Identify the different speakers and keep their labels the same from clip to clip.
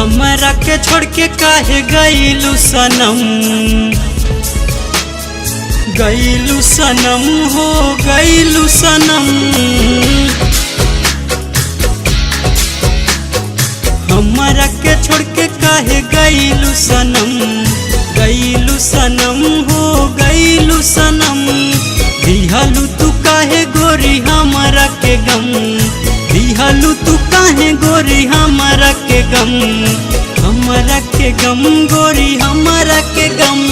Speaker 1: हमरा के छोड़ के काहे गइलू सनम, गइलू सनम हो गइलू सनम। हमरा के छोड़ के काहे गइलू सनम, गइलू सनम हो गइलू सनम। दिहलू तू काहे गोरी हमरा के गम, दिहलू तू काहे गोरी हमरा के गम, हमरा के गम गोरी हमरा के गम।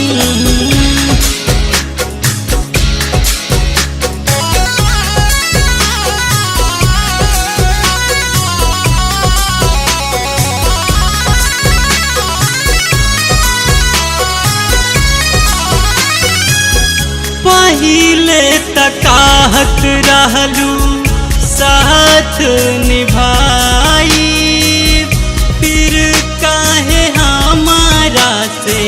Speaker 1: पहिले तकाहत रहलू साथ निभाई, फिर काहे हमारा से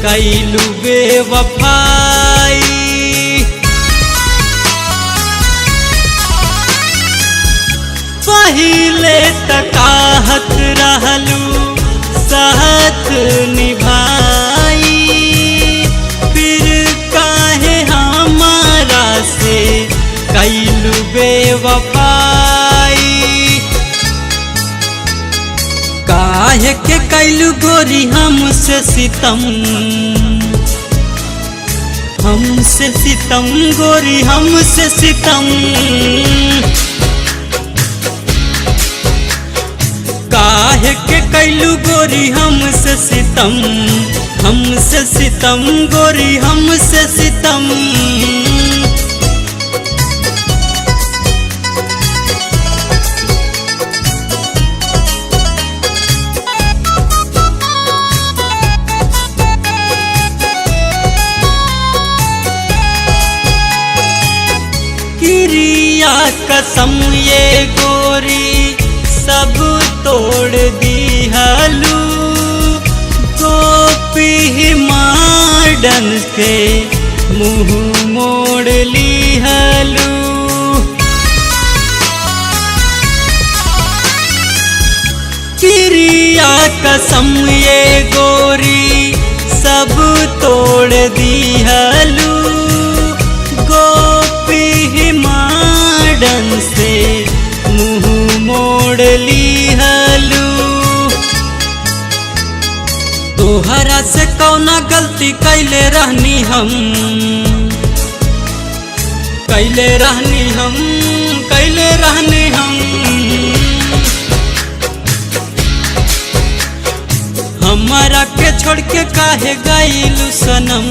Speaker 1: कैलू बेवफाई। पहिले तकाहत रहलू साथ निभाई, से कैलू बेवफाई। काहे के कैलू गोरी हमसे सितम, हमसे सितम गोरी हमसे सितम। काहे के कैलू गोरी हमसे सितम, हमसे सितम गोरी हमसे सितम। क्रिया कसम ये गोरी सब तोड़ दिहलू, गोपी मार्डन से मुँह मोड़ लिहलू। क्रिया कसम ये गोरी सब तोड़ दिहलू, मार्डन से मुँह मोड़ लिहलू। तोहरा से कौना गलती कैले रहनी हम, कैले रहनी हम, कैले रहनी हम। हमरा के छोड़ के काहे गइलू सनम,